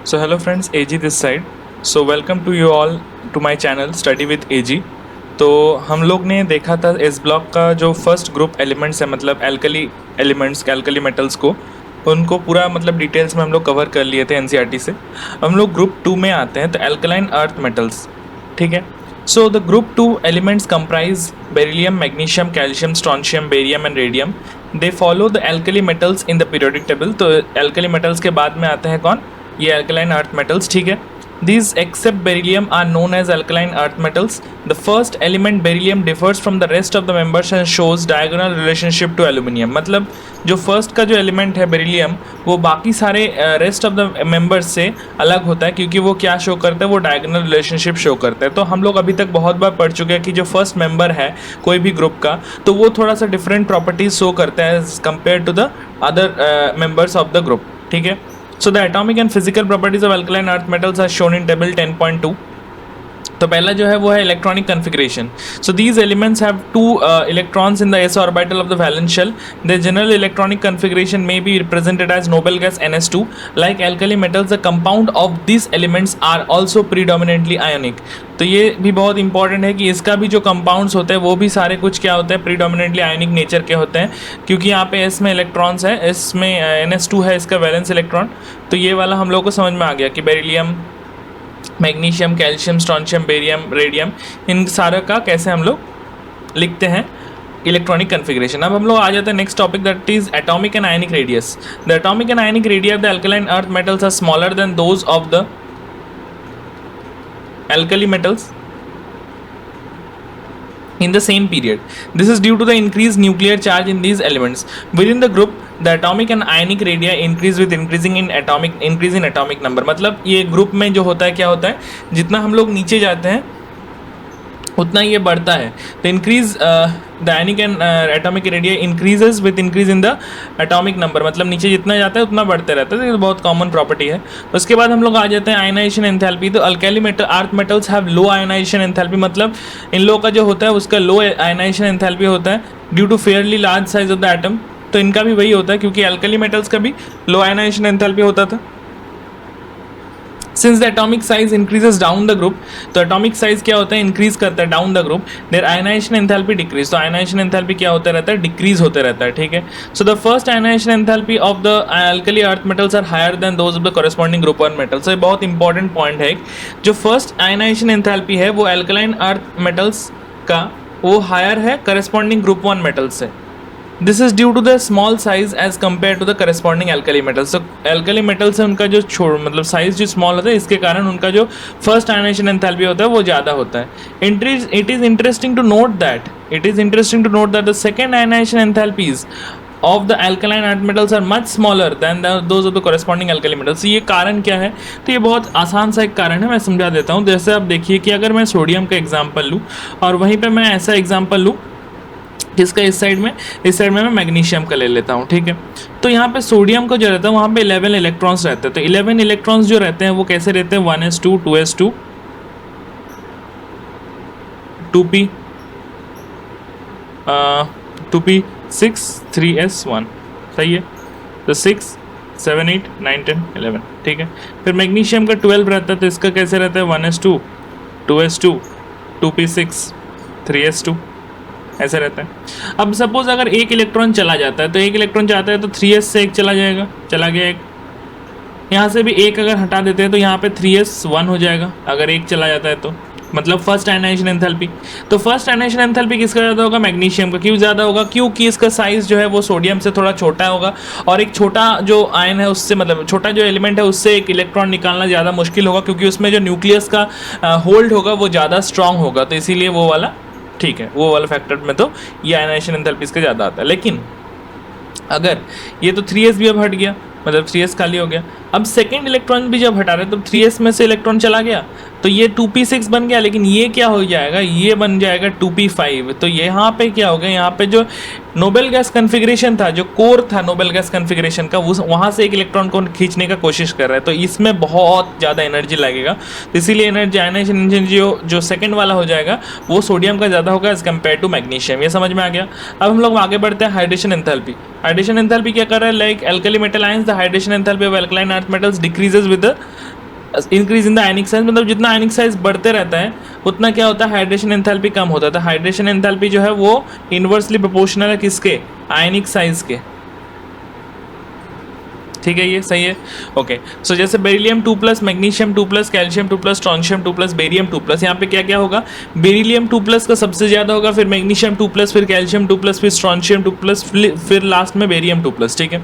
So hello friends, AG this side. So welcome to you all to my channel Study with AG. तो हम लोग ने देखा था इस ब्लॉक का जो फर्स्ट ग्रुप एलिमेंट्स है, मतलब एल्कली एलिमेंट्स, एल्कली मेटल्स को उनको पूरा मतलब डिटेल्स में हम लोग कवर कर लिए थे एनसीईआरटी से। हम लोग ग्रुप 2 में आते हैं, तो एल्कलाइन अर्थ मेटल्स, ठीक है। So the group 2 elements comprise beryllium, magnesium, calcium, strontium, barium and radium. They follow the alkali metals in the periodic table. तो एल्कली मेटल्स के बाद में आते हैं कौन? ये एल्कलाइन अर्थ मेटल्स, ठीक है। These except beryllium are known as alkaline earth metals. The first element beryllium differs from the rest of the members and shows diagonal relationship to aluminium. मतलब जो फर्स्ट का जो एलिमेंट है beryllium, वो बाकी सारे रेस्ट ऑफ द मेंबर्स से अलग होता है, क्योंकि वो क्या शो करता है? वो डायगोनल रिलेशनशिप शो करता है। तो हम लोग अभी तक बहुत बार पढ़ चुके हैं कि जो फर्स्ट मेंबर है कोई भी ग्रुप का, तो वो थोड़ा सा डिफरेंट प्रॉपर्टीज शो करता है as compared to the other members of the group, ठीक है। So the atomic and physical properties of alkaline earth metals are shown in table 10.2. तो पहला जो है वो है electronic configuration. So these elements have 2 electrons in the s orbital of the valence shell. The general electronic configuration may be represented as noble gas NS2. Like alkali metals, the compound of these elements are also predominantly ionic. तो ये भी बहुत important है कि इसका भी जो compounds होते हैं वो भी सारे कुछ क्या होते हैं? प्रीडोमिनेटली आयनिक नेचर के होते हैं, क्योंकि यहाँ पे S में इलेक्ट्रॉन्स है, S में NS2 है इसका वैलेंस इलेक्ट्रॉन। तो ये वाला हम लोग को समझ में आ गया कि beryllium, magnesium, calcium, strontium, barium, radium, इन सारा का कैसे हम लोग लिखते हैं इलेक्ट्रॉनिक कन्फिग्रेशन। अब हम लोग आ जाते हैं next topic, that is atomic and ionic radius. The atomic and ionic radii of the alkaline earth metals are smaller than those of the alkali metals in the same period. This is due to the increased nuclear charge in these elements. Within the group, the atomic and ionic radii increase with increase in atomic number. मतलब ये group में जो होता है क्या होता है? जितना हम लोग नीचे जाते हैं उतना ये बढ़ता है। तो increase the ionic and atomic radii increases with increase in the atomic number, मतलब नीचे जितना जाता है उतना बढ़ते रहता है। तो ये बहुत कॉमन प्रॉपर्टी है। उसके बाद हम लोग आ जाते हैं आयनाइजेशन एंथैल्पी। तो alkali metal earth metals have low ionization enthalpy, मतलब इन लोगों का जो होता है उसका लो आयनाइजेशन एंथैल्पी होता है due to fairly large size of the atom. तो इनका भी वही होता है, क्योंकि अल्कली मेटल्स का भी लो आयनाइजेशन एंथैल्पी होता था। Since the atomic size increases down the group, तो atomic size क्या होता है? इंक्रीज करता है down the group, their ionization enthalpy decrease. तो ionization enthalpy क्या होता रहता है? डिक्रीज होते रहता है, ठीक है। So the first ionization enthalpy of the alkali earth metals are higher than those of the corresponding group 1 metals. तो ये बहुत इंपॉर्टेंट पॉइंट है। जो फर्स्ट ionization enthalpy है वो alkaline earth metals का वो हायर है corresponding group 1 metals से। This is due to the small size as compared to the corresponding alkali metals. तो एल्कली मेटल्स से उनका जो मतलब साइज जो स्मॉल होता है, इसके कारण उनका जो फर्स्ट आयनाइजेशन एंथैल्पी होता है वो ज़्यादा होता है। It is interesting to note that the second ionization enthalpies of the alkaline earth metals are much smaller than those of the corresponding alkali metals. ये कारण क्या है? तो ये बहुत आसान सा एक कारण है, मैं समझा देता हूँ। जैसे आप देखिए कि अगर मैं सोडियम का एग्जाम्पल लूँ और वहीं पर मैं ऐसा एग्जाम्पल लूँ किसका? इस साइड में मैं मैग्नीशियम का ले लेता हूँ, ठीक है। तो यहाँ पे सोडियम का जो रहता है वहाँ पे 11 इलेक्ट्रॉन्स रहते हैं। तो 11 इलेक्ट्रॉन्स जो रहते हैं वो कैसे रहते हैं? 1s2, 2s2, 2p, 2p6, 3s1, सही है। तो 6, 7, 8, 9, 10, 11, ठीक है। फिर मैग्नीशियम का 12 रहता है, तो इसका कैसे रहता है? 1s2, 2s2, 2p6, 3s2, ऐसा रहता है। अब सपोज अगर एक इलेक्ट्रॉन चला जाता है, तो एक इलेक्ट्रॉन जाता है तो 3s से एक चला गया एक। यहाँ से भी एक अगर हटा देते हैं तो यहाँ पे 3s1 हो जाएगा अगर एक चला जाता है तो, मतलब फर्स्ट आयनाइजेशन एंथैल्पी। तो फर्स्ट आयनाइजेशन एंथैल्पी किसका ज़्यादा होगा? मैग्नीशियम का। क्यों ज़्यादा होगा? क्योंकि इसका साइज़ जो है वो सोडियम से थोड़ा छोटा होगा, और एक छोटा जो आयन है उससे, मतलब छोटा जो एलिमेंट है उससे एक इलेक्ट्रॉन निकालना ज़्यादा मुश्किल होगा, क्योंकि उसमें जो न्यूक्लियस का होल्ड होगा वो ज़्यादा स्ट्रांग होगा। तो इसीलिए वो वाला, ठीक है, वो वाला फैक्टर में तो ये आयनाइजेशन एंथैल्पीज का ज़्यादा आता है। लेकिन अगर ये तो 3s भी अब हट गया, मतलब 3s खाली हो गया। अब सेकेंड इलेक्ट्रॉन भी जब हटा रहे तो 3s में से इलेक्ट्रॉन चला गया तो ये 2p6 बन गया, लेकिन ये क्या हो जाएगा? ये बन जाएगा 2p5। तो यहाँ पे क्या हो गया? यहाँ पे जो नोबेल गैस कन्फिग्रेशन था, जो कोर था नोबेल गैस कन्फिग्रेशन का, वहाँ से एक इलेक्ट्रॉन को खींचने का कोशिश कर रहा है। तो इसमें बहुत ज़्यादा एनर्जी लगेगा, तो इसीलिए एनर्जी आयनाइजेशन एनर्जी जो सेकंड वाला हो जाएगा वो सोडियम का ज़्यादा होगा एज कम्पेयर टू मैग्नीशियम। ये समझ में आ गया। अब हम लोग आगे बढ़ते हैं हाइड्रेशन एंथैल्पी। हाइड्रेशन एंथैल्पी क्या कर रहा है? Like alkali metal ions, the hydration enthalpy of alkaline earth metals decreases with the increase in the ionic size, मतलब जितना आयनिक साइज बढ़ते रहता है उतना क्या होता है, हाइड्रेशन एंथैल्पी कम होता है। तो हाइड्रेशन एंथैल्पी जो है वो इनवर्सली प्रोपोर्शनल है किसके, आयनिक साइज के। ठीक है, ये सही है। ओके, सो जैसे beryllium 2+, magnesium 2+, calcium 2+, strontium 2+, barium 2+, यहाँ पे क्या क्या होगा, बेरिलियम 2+ का सबसे ज़्यादा होगा, फिर मैग्नीशियम 2+, फिर कैल्शियम 2+, फिर स्ट्रोंशियम 2+, फिर लास्ट में बेरियम 2+। ठीक है,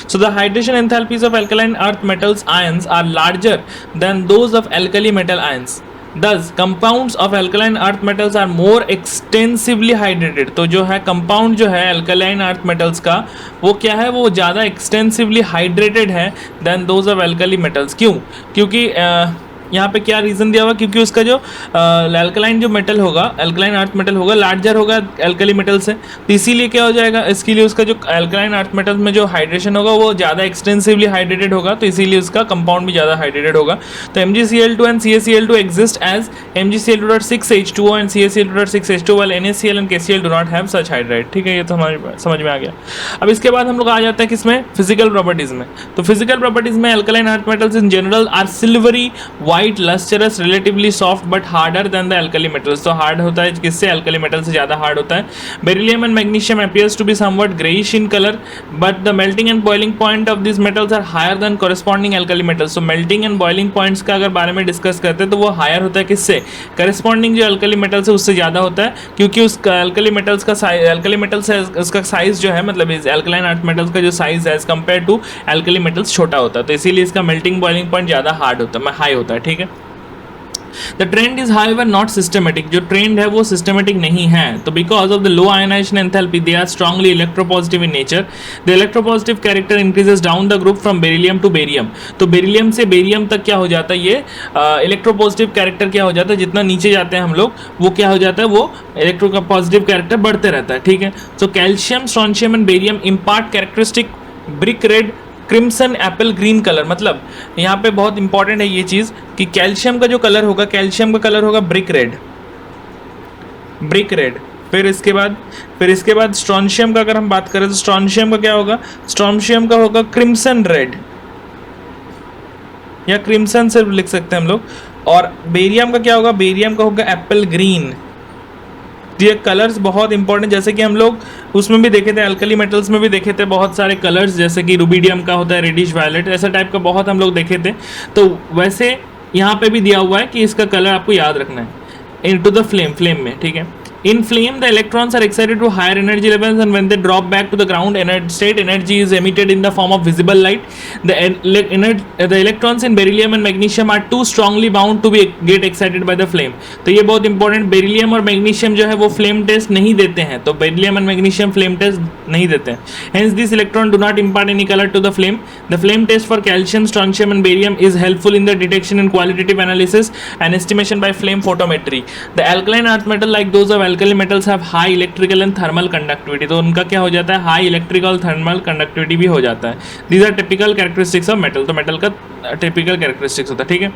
so the hydration enthalpies of alkaline earth metals ions are larger than those of alkali metal ions. Thus, compounds of alkaline earth metals are more extensively hydrated। तो जो है compound जो है alkaline earth metals का वो क्या है, वो ज़्यादा extensively hydrated है than those of alkali metals। क्यों? क्योंकि यहाँ पे क्या रीज़न दिया हुआ, क्योंकि उसका जो अल्कलाइन जो मेटल होगा, अल्कलाइन अर्थ मेटल होगा, लार्जर होगा एल्कली मेटल से, तो इसीलिए क्या हो जाएगा, इसके लिए उसका जो अल्कलाइन अर्थ मेटल में जो हाइड्रेशन होगा वो ज़्यादा एक्सटेंसिवली हाइड्रेटेड होगा, तो इसीलिए उसका कंपाउंड भी ज़्यादा हाइड्रेटेड होगा। तो MgCl2 and CaCl2 exist as Mgcl2.6H2O and CaCl2.6H2 while NaCl and KCl do not have such hydride। ठीक है, ये तो हमारे समझ में आ गया। अब इसके बाद हम लोग आ जाते हैं किसमें, फिजिकल प्रॉपर्टीज में। तो फिजिकल प्रॉपर्टीज में alkaline earth metals in general R silvery white lustrous relatively soft but harder than the alkali metals। तो हार्ड होता है किससे, alkali metal से ज़्यादा हार्ड होता है। Beryllium and magnesium appears to be somewhat grayish in color but the melting and boiling point of these metals are higher than corresponding alkali metals। तो melting and boiling points का अगर बारे में discuss करते हैं तो वो हायर होता है किससे, corresponding जो alkali metals है उससे ज़्यादा होता है, क्योंकि उस alkali metals का alkali metals है उसका साइज जो है, मतलब इस alkaline earth metals का जो साइज है as compared to alkali metals छोटा होता है, तो इसीलिए इसका melting boiling point ज़्यादा हार्ड होता है, हाई होता है। ठीक है, The trend is however not systematic। जो ट्रेंड है वो सिस्टमेटिक नहीं है। तो because of the low ionization enthalpy they are strongly electropositive in nature। The electropositive character increases down the group from beryllium to barium। तो beryllium से barium तक क्या हो जाता है, ये इलेक्ट्रोपॉजिटिव कैरेक्टर क्या हो जाता है, जितना नीचे जाते हैं हम लोग वो क्या हो जाता है, वो इलेक्ट्रोपॉजिटिव कैरेक्टर बढ़ते रहता है। ठीक है, तो calcium, strontium and barium impart characteristic brick red, crimson, Apple green colour. मतलब यहाँ पे बहुत इंपॉर्टेंट है ये चीज़ कि कैल्शियम का जो कलर होगा, कैल्शियम का कलर होगा ब्रिक रेड, ब्रिक रेड। फिर इसके बाद स्ट्रोंशियम का अगर हम बात करें तो स्ट्रोंशियम का क्या होगा, स्ट्रोंशियम का होगा क्रिम्सन रेड या क्रिम्सन सिर्फ लिख सकते हैं हम लोग। और बेरियम का क्या होगा, बेरियम का होगा एप्पल ग्रीन। ये कलर्स बहुत इंपॉर्टेंट, जैसे कि हम लोग उसमें भी देखे थे, अल्कली मेटल्स में भी देखे थे बहुत सारे कलर्स, जैसे कि रुबिडियम का होता है रेडिश वायलेट, ऐसा टाइप का बहुत हम लोग देखे थे। तो वैसे यहाँ पे भी दिया हुआ है कि इसका कलर आपको याद रखना है। इनटू द फ्लेम में, ठीक है। In flame, the electrons are excited to higher energy levels, and when they drop back to the ground state, energy is emitted in the form of visible light. The electrons in beryllium and magnesium are too strongly bound to get excited by the flame। तो ये बहुत important, beryllium और magnesium जो है वो flame test नहीं देते हैं, तो beryllium and magnesium flame test नहीं देते हैं। Hence these electrons do not impart any color to the flame। The flame test for calcium, strontium and barium is helpful in the detection and qualitative analysis and estimation by flame photometry। The alkaline earth metal like those of alkali metals have high electrical and thermal conductivity। तो उनका क्या हो जाता है, high electrical thermal conductivity भी हो जाता है। These are typical characteristics of metal। तो मेटल का टिपिकल कैरेक्टरिस्टिक्स होता है। ठीक है,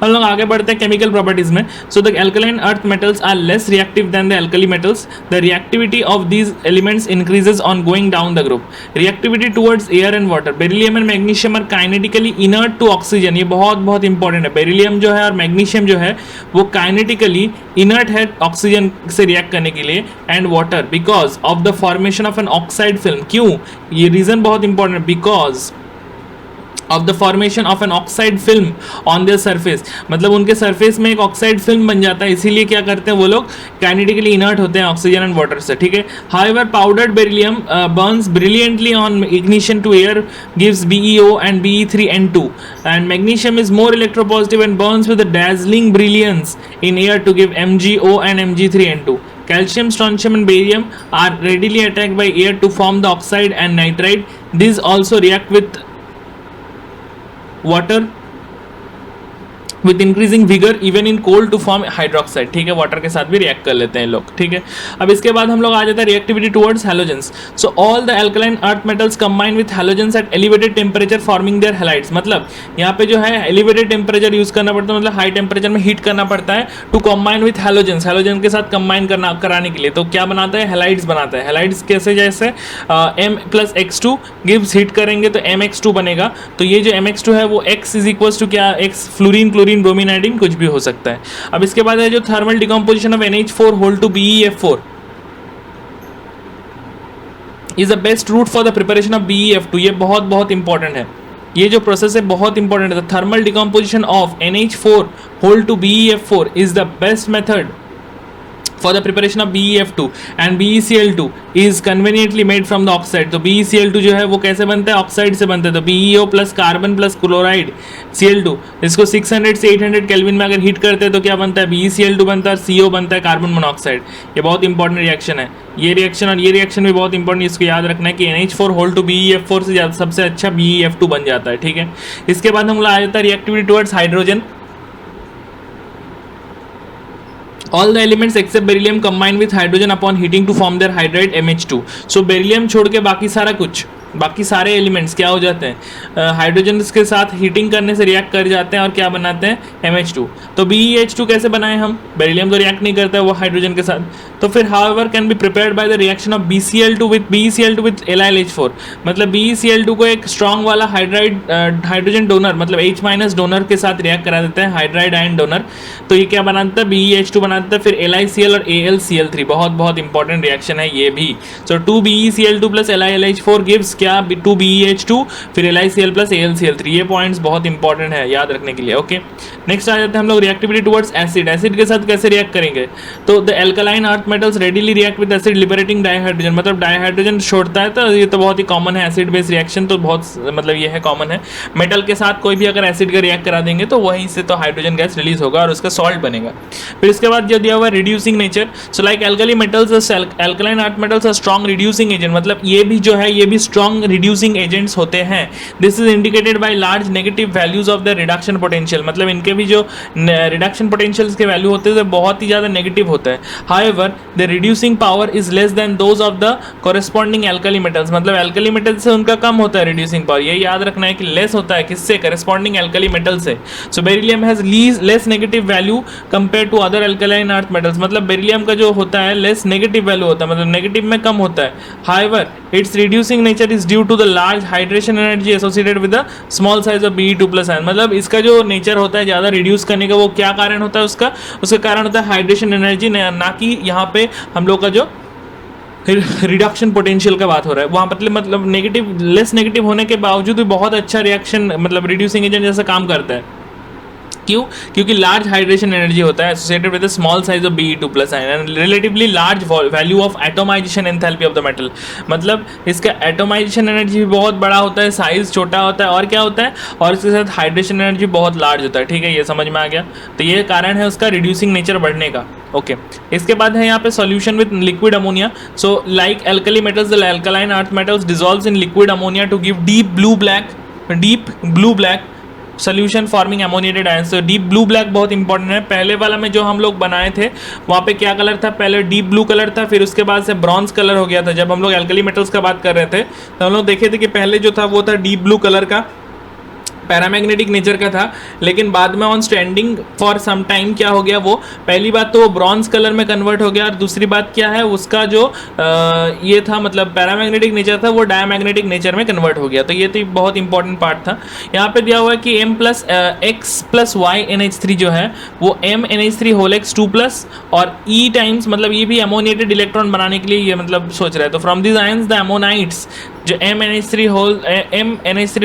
हम लोग आगे बढ़ते हैं केमिकल प्रॉपर्टीज में। So the alkaline earth metals are less reactive than the alkali metals. The reactivity of these elements increases on going down the group. Reactivity towards air and water. Beryllium and magnesium are kinetically inert to oxygen. ये बहुत important है। Beryllium जो है और magnesium जो है वो kinetically inert है ऑक्सीजन से रिएक्ट करने के लिए and water, because of the formation of an oxide film. क्यों, ये रीजन बहुत इंपॉर्टेंट है, because of the formation of an oxide film on their surface. मतलब उनके सरफेस में एक ऑक्साइड फिल्म बन जाता है, इसीलिए क्या करते हैं वो लोग, काइनेटिकली इनर्ट होते हैं ऑक्सीजन एंड वाटर से। ठीक है, however powdered beryllium burns brilliantly on ignition to air, gives BeO and Be3N2, and magnesium is more electropositive and burns with a dazzling brilliance in air to give MgO and Mg3N2। Calcium, strontium and barium are readily attacked by air to form the oxide and nitride। These also react with water with increasing vigour even in cold to form hydroxide, ठीक है, water के साथ भी react कर लेते हैं लोग, ठीक है। अब इसके बाद हम लोग आ जाता है reactivity towards halogens. So all the alkaline earth metals combine with halogens at elevated temperature forming their halides. मतलब यहाँ पे जो है एलिवेटेड टेम्परेचर यूज करना पड़ता है, मतलब हाई टेम्परेचर में हीट करना पड़ता है to combine with halogens, halogen के साथ कंबाइन कराने के लिए। तो क्या बनाता है, हैलाइड्स बनाता है। हैलाइड्स कैसे, जैसे M+X2 गिव्स, हीट करेंगे तो MX2 बनेगा। तो ये जो MX2 है वो X इज इक्वल्स टू क्या, X fluorine, chlorine, bromine, iodine, कुछ भी हो सकता है। अब इसके बाद है जो thermal decomposition of NH4 whole two BeF4 is the best route for the preparation of BeF2। ये बहुत बहुत इंपॉर्टेंट है, ये जो प्रोसेस है बहुत इंपॉर्टेंट है। Thermal decomposition of NH4 whole two BeF4 is the best method for the preparation of BeF2 and BeCl2 is conveniently made from the oxide। तो BeCl2 जो है वो कैसे बनता है, ऑक्साइड से बनता है। तो BeO plus carbon plus chloride Cl2, इसको 600 से 800 केल्विन में अगर हीट करते हैं तो क्या बनता है, BeCl2 बनता है और CO बनता है कार्बन मोनोऑक्साइड। ये बहुत इंपॉर्टेंट रिएक्शन है, ये रिएक्शन और ये रिएक्शन भी बहुत इंपॉर्टेंट, इसको याद रखना है कि NH4 होल टू BeF4 से ज़्यादा सबसे अच्छा BeF2 बन जाता है, ठीक है। इसके बाद हम लोग आ जाता है reactivity towards hydrogen. All the elements except beryllium combine with hydrogen upon heating to form their hydride MH2। So beryllium छोड़ के बाकी सारे एलिमेंट्स क्या हो जाते हैं, हाइड्रोजन के साथ हीटिंग करने से रिएक्ट कर जाते हैं और क्या बनाते हैं, MH2। तो BeH2 कैसे बनाए हम, बेरिलियम तो रिएक्ट नहीं करता है वो हाइड्रोजन के साथ। तो फिर however can be prepared by the reaction of BeCl2 with LiLH4। मतलब BeCl2 को एक स्ट्रॉन्ग वाला हाइड्रोजन डोनर, मतलब H- डोनर के साथ रिएक्ट करा देते हैं, हाइड्राइड आयन डोनर। तो ये क्या बनाता है, BeH2 बनाता है, फिर LiCl और AlCl3। बहुत बहुत इंपॉर्टेंट रिएक्शन है ये भी। सो 2BeCl2 प्लस LiLH4 गिव्स क्या, 2BeH2 फिर LiCl प्लस AlCl3। ये पॉइंट्स बहुत इंपॉर्टेंट है याद रखने के लिए, ओके। नेक्स्ट आ जाते हैं हम लोग रिएक्टिविटी टुवर्ड्स एसिड। एसिड के साथ कैसे रिएक्ट करेंगे, तो the alkaline earth metals readily react with acid liberating dihydrogen. मतलब डाइहाइड्रोजन छोड़ता है, तो ये तो बहुत ही कॉमन है, एसिड बेस रिएक्शन तो बहुत मतलब ये है कॉमन है। मेटल के साथ कोई भी अगर एसिड का रिएक्ट करा देंगे तो वहीं से तो हाइड्रोजन गैस रिलीज होगा और उसका सॉल्ट बनेगा। फिर इसके बाद जो दिया हुआ reducing nature. So like alkali metals, alkaline earth metals are strong reducing agent. मतलब ये भी जो है ये भी स्ट्रॉन्ग रिड्यूसिंग एजेंट्स होते हैं। This is indicated by large negative values of the reduction potential. मतलब इनके भी जो रिडक्शन पोटेंशियल्स के वैल्यू होते हैं बहुत ही ज़्यादा नेगेटिव होता है। However the reducing power is less than those of the corresponding alkali metals. मतलब एल्कली मेटल से उनका कम होता है रिड्यूसिंग पावर, ये याद रखना है कि लेस होता है किससे, कॉरेस्पॉन्डिंग एल्कली मेटल से। So beryllium has less negative value compare to other alkaline earth metals. मतलब बेरिलियम का जो होता है लेस नेगेटिव वैल्यू होता है, मतलब नेगेटिव में कम होता है। However its reducing nature is due to the large hydration energy associated with the small size of Be2 plus ion. मतलब इसका जो नेचर होता है ज़्यादा रिड्यूस करने का, वो क्या कारण होता है उसका कारण होता है हाइड्रेशन एनर्जी, ना कि यहाँ पे हम लोग का जो रिडक्शन पोटेंशियल का बात हो रहा है। वहाँ पर मतलब नेगेटिव, लेस नेगेटिव होने के बावजूद भी बहुत अच्छा रिएक्शन मतलब रिड्यूसिंग एजेंट जैसा काम करता है। क्यों, क्योंकि लार्ज हाइड्रेशन एनर्जी होता है associated with the small size of Be2 plus ion and relatively large value of atomization enthalpy of the metal. मतलब इसका एटोमाइजेशन एनर्जी भी बहुत बड़ा होता है, साइज छोटा होता है, और क्या होता है, और इसके साथ हाइड्रेशन एनर्जी बहुत लार्ज होता है। ठीक है, ये समझ में आ गया। तो ये कारण है उसका रिड्यूसिंग नेचर बढ़ने का, ओके। इसके बाद है यहाँ पे solution with liquid ammonia. So like alkali metals the alkaline earth metals dissolves in liquid ammonia to give deep blue black solution forming ammoniated ions. तो डीप ब्लू ब्लैक बहुत important है। पहले वाला में जो हम लोग बनाए थे वहाँ पे क्या कलर था, पहले डीप ब्लू कलर था, फिर उसके बाद से ब्रॉन्ज कलर हो गया था। जब हम लोग एल्कली मेटल्स का बात कर रहे थे तो हम लोग देखे थे कि पहले जो था वो था डीप ब्लू कलर का, पैरामैग्नेटिक नेचर का था, लेकिन बाद में on standing for some time क्या हो गया, वो पहली बात तो वो ब्रॉन्ज कलर में कन्वर्ट हो गया, और दूसरी बात क्या है उसका जो ये था मतलब पैरामैग्नेटिक नेचर था वो डायमैग्नेटिक नेचर में कन्वर्ट हो गया। तो ये तो बहुत इंपॉर्टेंट पार्ट था। यहाँ पे दिया हुआ है कि M+X+Y NH3 जो है वो MNH3 होल X2 प्लस और E टाइम्स, मतलब ये भी अमोनिएटेड इलेक्ट्रॉन बनाने के लिए ये मतलब सोच रहा है। तो from this ions the ammonites जो MNH3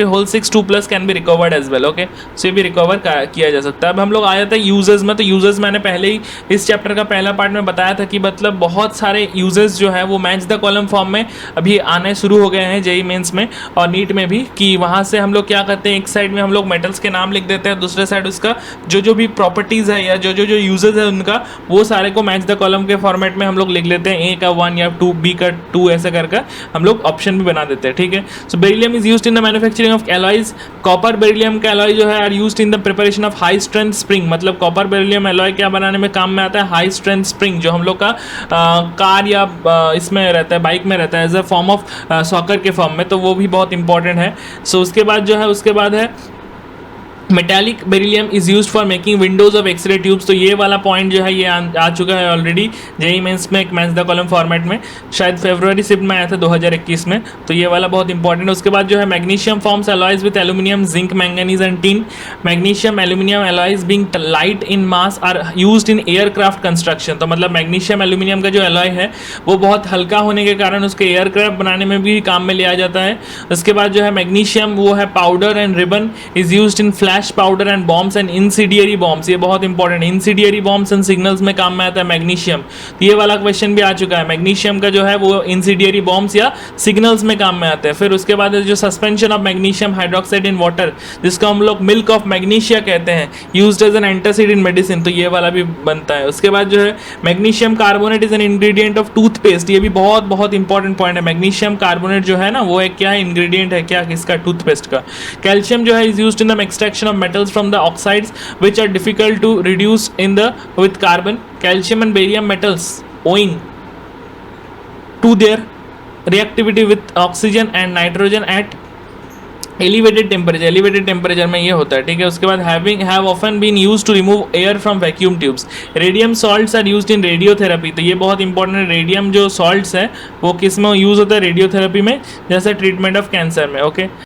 whole 6 2+ can be recovered as well, okay. So ये भी रिकवर किया जा सकता है। अब हम लोग आ जाते हैं यूजेस में। तो यूजेस मैंने पहले ही इस चैप्टर का पहला पार्ट में बताया था कि मतलब बहुत सारे यूजेस जो है वो मैच द कॉलम फॉर्म में अभी आने शुरू हो गए हैं जेईई मेंस में और नीट में भी, कि वहाँ से हम लोग क्या करते हैं, एक साइड में हम लोग मेटल्स के नाम लिख देते हैं, दूसरे साइड उसका जो भी प्रॉपर्टीज़ है या जो यूजेस है उनका, वो सारे को मैच द कॉलम के फॉर्मेट में हम लोग लिख लेते हैं। ए का 1 या 2, बी का 2 ऐसे करके हम लोग ऑप्शन भी बना देते हैं, ठीक है। So beryllium is used in the manufacturing of alloys. Copper beryllium का एलॉय जो है are used in the preparation of high strength spring, मतलब कॉपर बेरिलियम एलॉय क्या बनाने में काम में आता है, हाई स्ट्रेंथ स्प्रिंग, जो हम लोग का कार या इसमें रहता है, बाइक में रहता है as a form of soccer के फॉर्म में, तो वो भी बहुत इंपॉर्टेंट है। सो उसके बाद जो है, उसके बाद है metallic beryllium is used for making windows of X ray tubes. तो ये वाला पॉइंट जो है ये आ चुका है ऑलरेडी जेई मेंस में, एक मैच द कॉलम फॉर्मेट में, शायद फरवरी शिफ्ट में आया था 2021 में, तो ये वाला बहुत इंपॉर्टेंट है। उसके बाद जो है magnesium forms alloys with aluminium, zinc, manganese and tin. Magnesium aluminium alloys being light in mass are used in aircraft construction. तो मतलब मैग्नीशियम एल्यूमिनियम का जो एलॉय है वो बहुत हल्का होने के कारण उसके एयरक्राफ्ट बनाने में भी काम में लिया जाता है। उसके बाद जो है मैग्नीशियम वो है powder and ribbon is used in flash powder and bombs and incendiary bombs, ये बहुत important, incendiary bombs and signals में काम में आता है मैग्नीशियम। तो ये वाला क्वेश्चन भी आ चुका है, मैग्नीशियम का जो है वो इंसिडियरी बॉम्ब्स या सिग्नल्स में काम में आता है। फिर उसके बाद जो suspension of magnesium hydroxide in water, जिसको हम लोग मिल्क ऑफ मैग्नीशिया कहते हैं, used as an antacid in medicine, तो ये वाला भी बनता है। उसके बाद जो है magnesium carbonate is an ingredient of toothpaste, ये भी बहुत बहुत इंपॉर्टेंट पॉइंट है। मैग्नीशियम कार्बोनेट जो है ना वो एक क्या है, इंग्रेडिएंट है क्या, किसका, टूथपेस्ट का। कैल्शियम जो है is used in the extraction of metals from the oxides which are difficult to reduce in the with carbon. Calcium and barium metals owing to their reactivity with oxygen and nitrogen at elevated temperature में ये होता है, ठीक है। उसके बाद have often been used to remove air from vacuum tubes. Radium salts are used in radiotherapy, तो ये बहुत इंपॉर्टेंट है। रेडियम जो सॉल्ट्स है वो किस में यूज होता है, रेडियोथेरेपी में, जैसे ट्रीटमेंट ऑफ कैंसर में, ओके।